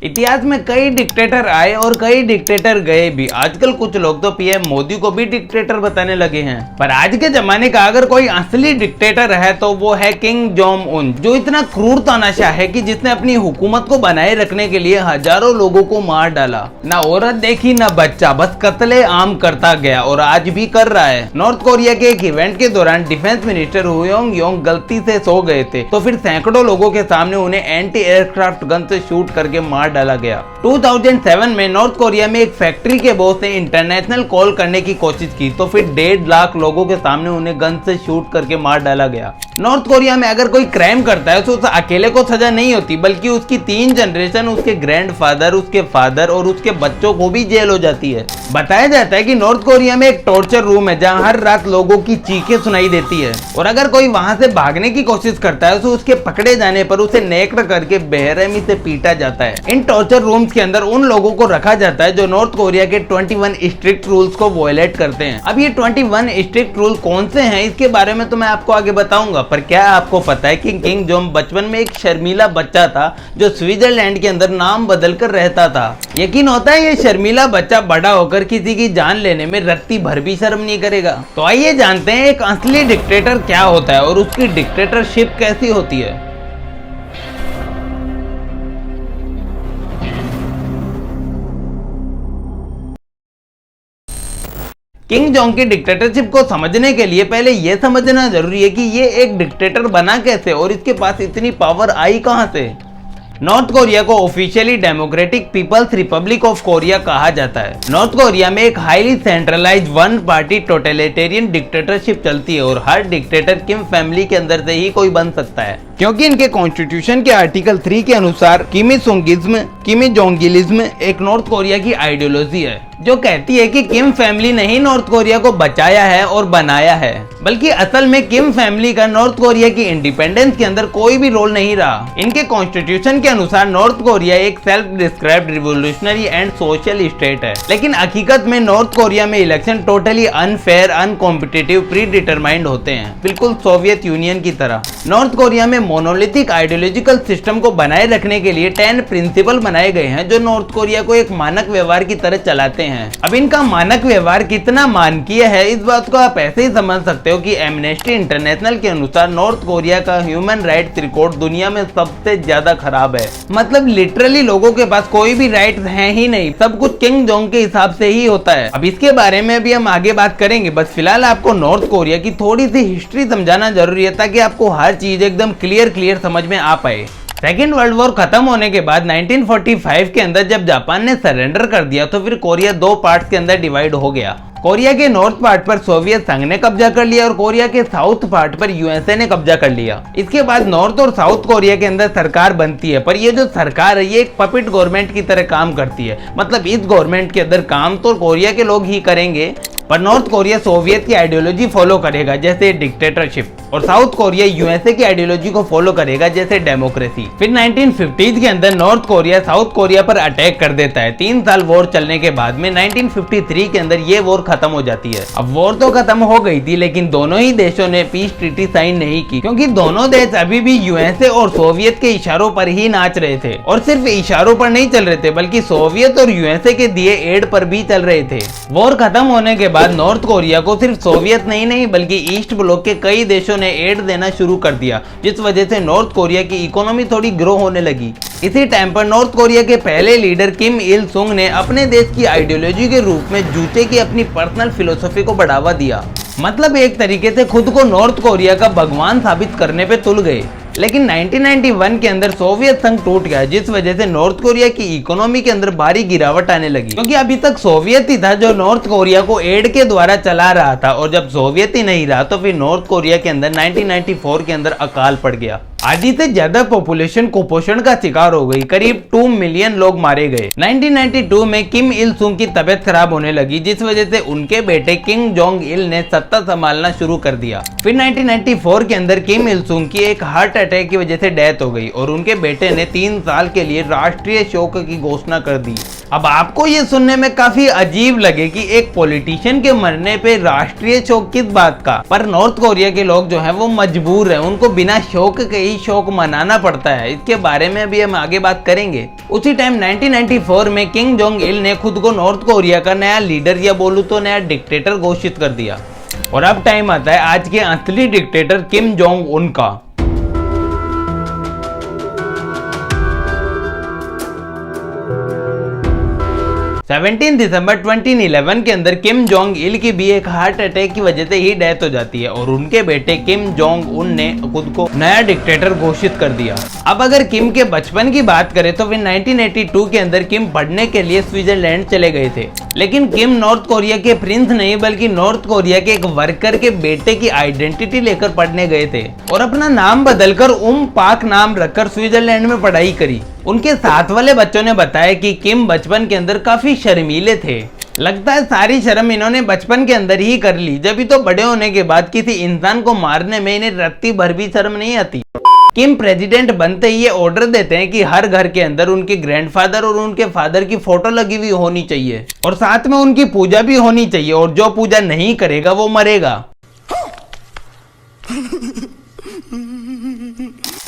इतिहास में कई डिक्टेटर आए और कई डिक्टेटर गए भी। आजकल कुछ लोग तो पीएम मोदी को भी डिक्टेटर बताने लगे हैं। पर आज के जमाने का अगर कोई असली डिक्टेटर है तो वो है किम जोंग उन, जो इतना क्रूर तानाशाह है कि जिसने अपनी हुकूमत को बनाए रखने के लिए हजारों लोगों को मार डाला। ना औरत देखी ना बच्चा, बस कत्ले आम करता गया और आज भी कर रहा है। नॉर्थ कोरिया के एक इवेंट के दौरान डिफेंस मिनिस्टर हुयोंग योंग गलती से सो गए थे, तो फिर सैकड़ों लोगों के सामने उन्हें एंटी एयरक्राफ्ट गन से शूट करके मार डाला गया। 2007 में नॉर्थ कोरिया में एक फैक्ट्री के बॉस ने इंटरनेशनल कॉल करने की कोशिश की, तो फिर 1.5 लाख लोगों के सामने उन्हें गन से शूट करके मार डाला गया। नॉर्थ कोरिया में अगर कोई क्राइम करता है तो उस अकेले को सजा नहीं होती, बल्कि उसकी 3 जनरेशन, उसके ग्रैंडफादर, उसके फादर और उसके बच्चों को भी जेल हो जाती है। बताया जाता है कि नॉर्थ कोरिया में एक टॉर्चर रूम है जहां हर रात लोगों की चीखें सुनाई देती है, और अगर कोई वहां से भागने की कोशिश करता है तो उसके पकड़े जाने पर उसे नेक्ड करके बेरहमी से पीटा जाता है। इन टॉर्चर रूम्स के अंदर उन लोगों को रखा जाता है जो नॉर्थ कोरिया के 21 स्ट्रिक्ट रूल्स को वायलेट करते हैं। अब ये 21 स्ट्रिक्ट रूल कौन से हैं इसके बारे में तो मैं आपको आगे बताऊंगा, पर क्या आपको पता है कि किम जोंग बचपन में एक शर्मीला बच्चा था जो स्विट्जरलैंड के अंदर नाम बदलकर रहता था। यकीन होता है ये शर्मीला बच्चा बड़ा होकर किसी की जान लेने में रत्ती भर भी शर्म नहीं करेगा। तो आइए जानते हैं एक असली डिक्टेटर क्या होता है और उसकी डिक्टेटरशिप कैसी होती है। किम जोंग की डिक्टेटरशिप को समझने के लिए पहले यह समझना जरूरी है कि ये एक डिक्टेटर बना कैसे और इसके पास इतनी पावर आई कहां से। नॉर्थ कोरिया को officially Democratic People's Republic of Korea कहा जाता है। नॉर्थ कोरिया में एक highly centralised one party totalitarian dictatorship चलती है और हर डिक्टेटर किम फैमिली के अंदर से ही कोई बन सकता है, क्योंकि इनके कॉन्स्टिट्यूशन के आर्टिकल 3 के अनुसार किमी जोंगिलिज्म एक नॉर्थ कोरिया की आइडियोलॉजी है जो कहती है कि किम फैमिली ने ही नॉर्थ कोरिया को बचाया है और बनाया है, बल्कि असल में किम फैमिली का नॉर्थ कोरिया की इंडिपेंडेंस के अंदर कोई भी रोल नहीं रहा। इनके कॉन्स्टिट्यूशन के अनुसार नॉर्थ कोरिया एक self described revolutionary and social state है, लेकिन हकीकत में नॉर्थ कोरिया में election totally unfair, uncompetitive, pre determined होते हैं, बिल्कुल सोवियत यूनियन की तरह। नॉर्थ कोरिया में मोनोलिथिक आइडियोलॉजिकल सिस्टम को बनाए रखने के लिए 10 प्रिंसिपल बनाए गए हैं जो नॉर्थ कोरिया को एक मानक व्यवहार की तरह चलाते हैं। अब इनका मानक व्यवहार कितना मानकीय है इस बात को आप ऐसे ही समझ सकते हो कि एमनेस्टी इंटरनेशनल के अनुसार नॉर्थ कोरिया का ह्यूमन राइट्स रिकॉर्ड दुनिया में सबसे ज्यादा खराब है। मतलब लिटरली लोगों के पास कोई भी राइट्स हैं ही नहीं, सब कुछ किम जोंग के हिसाब से ही होता है। अब इसके बारे में भी हम आगे बात करेंगे, बस फिलहाल आपको नॉर्थ कोरिया की थोड़ी सी हिस्ट्री समझाना जरूरी है ताकि आपको हर चीज एकदम क्लियर समझ में आ पाए। सेकेंड वर्ल्ड वॉर खत्म होने के बाद 1945 के अंदर जब जापान ने सरेंडर कर दिया तो फिर कोरिया 2 पार्ट्स के अंदर डिवाइड हो गया। कोरिया के नॉर्थ पार्ट पर सोवियत संघ ने कब्जा कर लिया और कोरिया के साउथ पार्ट पर यूएसए ने कब्जा कर लिया। इसके बाद नॉर्थ और साउथ कोरिया के अंदर सरकार बनती है, पर ये जो सरकार है ये एक पपेट गवर्नमेंट की तरह काम करती है। मतलब इस गवर्नमेंट के अंदर काम तो कोरिया के लोग ही करेंगे, पर नॉर्थ कोरिया सोवियत की आइडियोलॉजी फॉलो करेगा जैसे डिक्टेटरशिप, और साउथ कोरिया यूएसए की आइडियोलॉजी को फॉलो करेगा जैसे डेमोक्रेसी। फिर 1950s के अंदर नॉर्थ कोरिया साउथ कोरिया पर अटैक कर देता है। 3 साल वॉर चलने के बाद में 1953 के अंदर ये वॉर खत्म हो जाती है। अब वॉर तो खत्म हो गई थी, लेकिन दोनों ही देशों ने पीस ट्रीटी साइन नहीं की, क्योंकि दोनों देश अभी भी यूएसए और सोवियत के इशारों पर ही नाच रहे थे, और सिर्फ इशारों पर नहीं चल रहे थे बल्कि सोवियत और यूएसए के दिए एड पर भी चल रहे थे। वॉर खत्म होने के बाद नॉर्थ कोरिया को सिर्फ सोवियत नहीं बल्कि ईस्ट ब्लॉक के कई देशों ने एड देना शुरू कर दिया, जिस वजह से नॉर्थ कोरिया की इकोनॉमी थोड़ी ग्रो होने लगी। इसी टाइम पर नॉर्थ कोरिया के पहले लीडर किम इल सुंग ने अपने देश की आइडियोलॉजी के रूप में जूते की अपनी पर्सनल फिलोसफी को बढ़ावा दिया। मतलब एक तरीके से खुद को नॉर्थ कोरिया का भगवान साबित करने पे तुल गए। लेकिन 1991 के अंदर सोवियत संघ टूट गया, जिस वजह से नॉर्थ कोरिया की इकोनॉमी के अंदर भारी गिरावट आने लगी, क्योंकि अभी तक सोवियत ही था जो नॉर्थ कोरिया को एड के द्वारा चला रहा था, और जब सोवियत ही नहीं रहा तो फिर नॉर्थ कोरिया के अंदर 1994 के अंदर अकाल पड़ गया। आधी से ज्यादा पॉपुलेशन कुपोषण का शिकार हो गई, करीब 2 मिलियन लोग मारे गए। 1992 में किम इल सुंग की तबीयत खराब होने लगी, जिस वजह से उनके बेटे किम जोंग इल ने सत्ता संभालना शुरू कर दिया। फिर 1994 के अंदर किम इल सुंग की एक हार्ट अटैक की वजह से डेथ हो गई और उनके बेटे ने 3 साल के लिए राष्ट्रीय शोक की घोषणा कर दी। अब आपको ये सुनने में काफी अजीब लगे कि एक पॉलिटिशियन के मरने पे राष्ट्रीय शोक किस बात का, पर नॉर्थ कोरिया के लोग जो है वो मजबूर है, उनको बिना शोक के ही शोक मनाना पड़ता है। इसके बारे में भी हम आगे बात करेंगे। उसी टाइम 1994 में किम जोंग इल ने खुद को नॉर्थ कोरिया का नया लीडर या बोलूं तो नया डिक्टेटर घोषित कर दिया। और अब टाइम आता है आज के असली डिक्टेटर किम जोंग उन का। 17 दिसंबर 2011 के अंदर किम जोंग इल की भी एक हार्ट अटैक की वजह से ही डेथ हो जाती है और उनके बेटे किम जोंग उन ने खुद को नया डिक्टेटर घोषित कर दिया। अब अगर किम के बचपन की बात करें तो फिर 1982 के अंदर किम पढ़ने के लिए स्विट्जरलैंड चले गए थे, लेकिन किम नॉर्थ कोरिया के प्रिंस नहीं बल्कि नॉर्थ कोरिया के एक वर्कर के बेटे की आइडेंटिटी लेकर पढ़ने गए थे और अपना नाम बदलकर पाक नाम रखकर स्विट्जरलैंड में पढ़ाई करी। उनके साथ वाले बच्चों ने बताया कि किम बचपन के अंदर काफी शर्मीले थे। लगता है सारी शर्म इन्होंने बचपन के अंदर ही कर ली, जब तो बड़े होने के बाद किसी इंसान को मारने में इन्हें रत्ती भर भी शर्म नहीं आती। किम प्रेसिडेंट बनते ही ये ऑर्डर देते हैं कि हर घर के अंदर उनके ग्रैंडफादर और उनके फादर की फोटो लगी हुई होनी चाहिए और साथ में उनकी पूजा भी होनी चाहिए और जो पूजा नहीं करेगा वो मरेगा।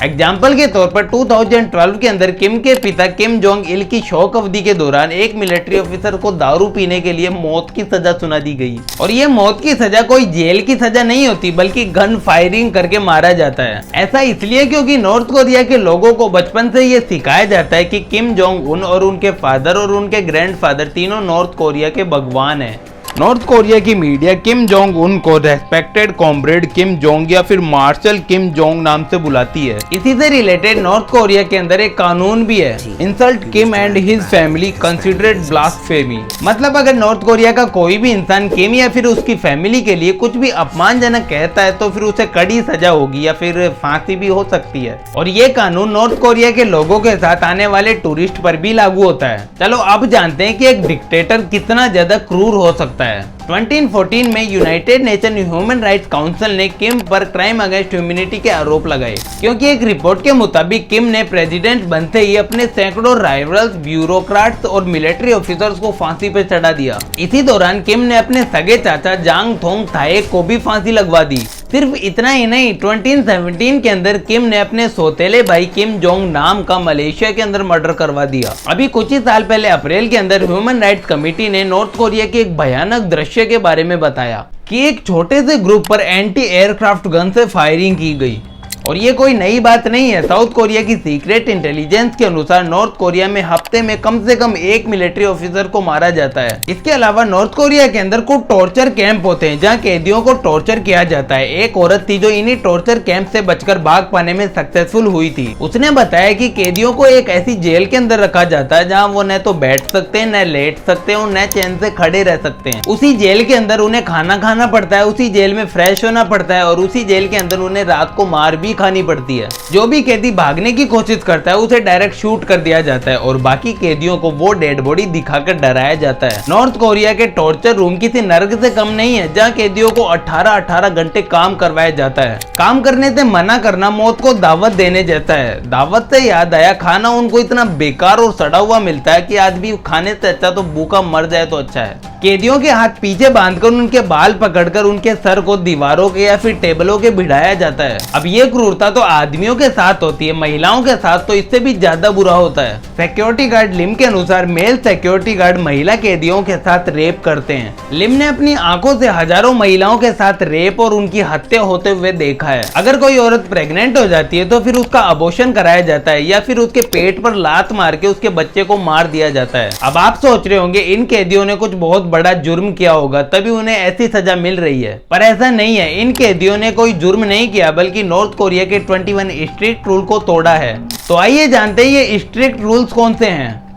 एग्जाम्पल के तौर पर 2012 के अंदर किम के पिता किम जोंग इल की शोक अवधि के दौरान एक मिलिट्री ऑफिसर को दारू पीने के लिए मौत की सजा सुना दी गई और ये मौत की सजा कोई जेल की सजा नहीं होती बल्कि गन फायरिंग करके मारा जाता है। ऐसा इसलिए क्योंकि नॉर्थ कोरिया के लोगों को बचपन से ये सिखाया जाता है कि किम जोंग उन और उनके फादर और उनके ग्रैंडफादर तीनों नॉर्थ कोरिया के भगवान हैं। नॉर्थ कोरिया की मीडिया किम जोंग उन को रेस्पेक्टेड कॉमरेड किम जोंग या फिर मार्शल किम जोंग नाम से बुलाती है। इसी से रिलेटेड नॉर्थ कोरिया के अंदर एक कानून भी है, insult Kim and his family considered blasphemy. मतलब अगर नॉर्थ कोरिया का कोई भी इंसान किम या फिर उसकी फैमिली के लिए कुछ भी अपमानजनक कहता है तो फिर उसे कड़ी सजा होगी या फिर फांसी भी हो सकती है। और ये कानून नॉर्थ कोरिया के लोगों के साथ आने वाले टूरिस्ट पर भी लागू होता है। चलो अब जानते हैं कि एक डिक्टेटर कितना ज्यादा क्रूर हो सकता है। 2014 में United nation human rights council ने किम पर क्राइम अगेंस्ट ह्यूमैनिटी के आरोप लगाए क्योंकि एक रिपोर्ट के मुताबिक किम ने प्रेसिडेंट बनते ही अपने सैकड़ों राइवल्स, ब्यूरोक्रेट्स और मिलिट्री ऑफिसर्स को फांसी पर चढ़ा दिया। इसी दौरान किम ने अपने सगे चाचा जांग थोंग थाए को भी फांसी लगवा दी। सिर्फ इतना ही नहीं, 2017 के अंदर किम ने अपने सौतेले भाई किम जोंग नाम का मलेशिया के अंदर मर्डर करवा दिया। अभी कुछ ही साल पहले अप्रैल के अंदर ह्यूमन राइट्स कमेटी ने नॉर्थ कोरिया के एक भयानक दृश्य के बारे में बताया कि एक छोटे से ग्रुप पर एंटी एयरक्राफ्ट गन से फायरिंग की गई। और ये कोई नई बात नहीं है। साउथ कोरिया की सीक्रेट इंटेलिजेंस के अनुसार नॉर्थ कोरिया में हफ्ते में कम से कम एक मिलिट्री ऑफिसर को मारा जाता है। इसके अलावा नॉर्थ कोरिया के अंदर कुछ टॉर्चर कैंप होते हैं जहां कैदियों को टॉर्चर किया जाता है। एक औरत थी जो इन्हीं टॉर्चर कैंप से बचकर भाग पाने में सक्सेसफुल हुई थी। उसने बताया कि कैदियों को एक ऐसी जेल के अंदर रखा जाता है जहाँ वो न तो बैठ सकते हैं, न लेट सकते हैं और न चैन से खड़े रह सकते हैं। उसी जेल के अंदर उन्हें खाना खाना पड़ता है, उसी जेल में फ्रेश होना पड़ता है और उसी जेल के अंदर उन्हें रात को मार भी खानी पड़ती है। जो भी कैदी भागने की कोशिश करता है उसे डायरेक्ट शूट कर दिया जाता है और बाकी कैदियों को वो डेड बॉडी दिखाकर डराया जाता है। नॉर्थ कोरिया के टॉर्चर रूम किसी नर्क से कम नहीं है जहाँ कैदियों को 18-18 घंटे काम करवाया जाता है। काम करने से मना करना मौत को दावत देने जैसा है। दावत से याद आया, खाना उनको इतना बेकार और सड़ा हुआ मिलता है कि आदमी खाने से अच्छा तो भूखा मर जाए तो अच्छा है। कैदियों के हाथ पीछे बांधकर उनके बाल पकड़कर उनके सर को दीवारों के या फिर टेबलों के भिड़ाया जाता है। अब ये क्रूरता तो आदमियों के साथ होती है, महिलाओं के साथ तो इससे भी ज्यादा बुरा होता है। सिक्योरिटी गार्ड लिम के अनुसार मेल सिक्योरिटी गार्ड महिला कैदियों के साथ रेप करते हैं। लिम ने अपनी आंखों से हजारों महिलाओं के साथ रेप और उनकी हत्या होते हुए देखा है। अगर कोई औरत प्रेग्नेंट हो जाती है तो फिर उसका अबॉर्शन कराया जाता है या फिर उसके पेट पर लात मार के उसके बच्चे को मार दिया जाता है। अब आप सोच रहे होंगे इन कैदियों ने कुछ बहुत बड़ा जुर्म किया होगा तभी उन्हें ऐसी सजा मिल रही है, पर ऐसा नहीं है। इन कैदियों ने कोई जुर्म नहीं किया बल्कि नॉर्थ कोरिया के 21 स्ट्रिक्ट रूल को तोड़ा है। तो आइए जानते हैं ये स्ट्रिक्ट रूल्स कौन से हैं।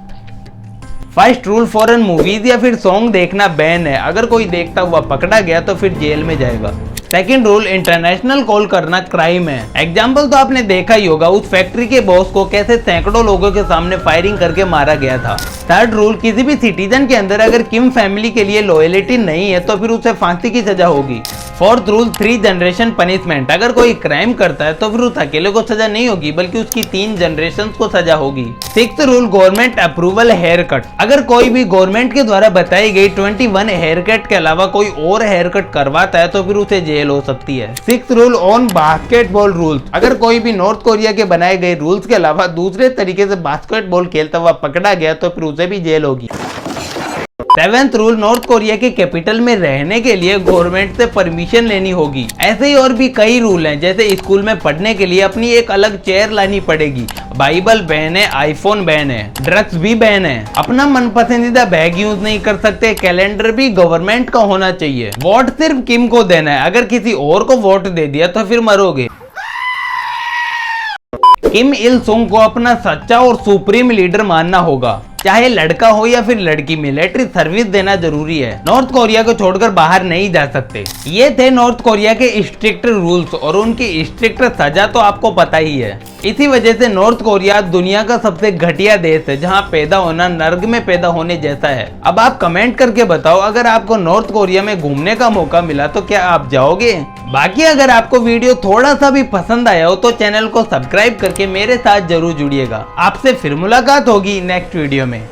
फर्स्ट रूल, फॉरेन मूवीज या फिर सॉन्ग देखना बैन है। अगर कोई देखता हुआ पकड़ा गया तो फिर जेल में जाएगा। सेकेंड रूल, इंटरनेशनल कॉल करना क्राइम है। एग्जाम्पल तो आपने देखा ही होगा, उस फैक्ट्री के बॉस को कैसे सैकड़ों लोगों के सामने फायरिंग करके मारा गया था। थर्ड रूल, किसी भी सिटीजन के अंदर अगर किम फैमिली के लिए लॉयलिटी नहीं है तो फिर उसे फांसी की सजा होगी। Fourth rule 3 generation punishment. अगर कोई क्राइम करता है तो फिर उस अकेले को सजा नहीं होगी बल्कि उसकी 3 जनरेशन को सजा होगी। Sixth rule government approval haircut. अगर कोई भी गवर्नमेंट के द्वारा बताई गई 21 हेयर कट के अलावा कोई और हेयर कट करवाता है तो फिर उसे जेल हो सकती है। Sixth rule on basketball rules. अगर कोई भी नॉर्थ कोरिया के बनाए गए रूल्स के अलावा दूसरे तरीके से बास्केटबॉल खेलता हुआ पकड़ा गया तो फिर उसे भी जेल होगी। सेवेंथ रूल नॉर्थ कोरिया के कैपिटल में रहने के लिए गवर्नमेंट से परमिशन लेनी होगी। ऐसे ही और भी कई रूल हैं, जैसे स्कूल में पढ़ने के लिए अपनी एक अलग चेयर लानी पड़ेगी, बाइबल बैन है, आईफोन बैन है, ड्रग्स भी बैन है, अपना मन पसंदीदा बैग यूज नहीं कर सकते, कैलेंडर भी गवर्नमेंट का होना चाहिए, वोट सिर्फ किम को देना है, अगर किसी और को वोट दे दिया तो फिर मरोगे। किम इल सुंग को अपना सच्चा और सुप्रीम लीडर मानना होगा, चाहे लड़का हो या फिर लड़की, मिलिट्री सर्विस देना जरूरी है। नॉर्थ कोरिया को छोड़कर बाहर नहीं जा सकते। ये थे नॉर्थ कोरिया के स्ट्रिक्ट रूल्स और उनकी स्ट्रिक्ट सजा तो आपको पता ही है। इसी वजह से नॉर्थ कोरिया दुनिया का सबसे घटिया देश है, जहां पैदा होना नर्क में पैदा होने जैसा है। अब आप कमेंट करके बताओ, अगर आपको नॉर्थ कोरिया में घूमने का मौका मिला तो क्या आप जाओगे? बाकी अगर आपको वीडियो थोड़ा सा भी पसंद आया हो तो चैनल को सब्सक्राइब करके मेरे साथ जरूर जुड़िएगा। आपसे फिर मुलाकात होगी नेक्स्ट वीडियो में।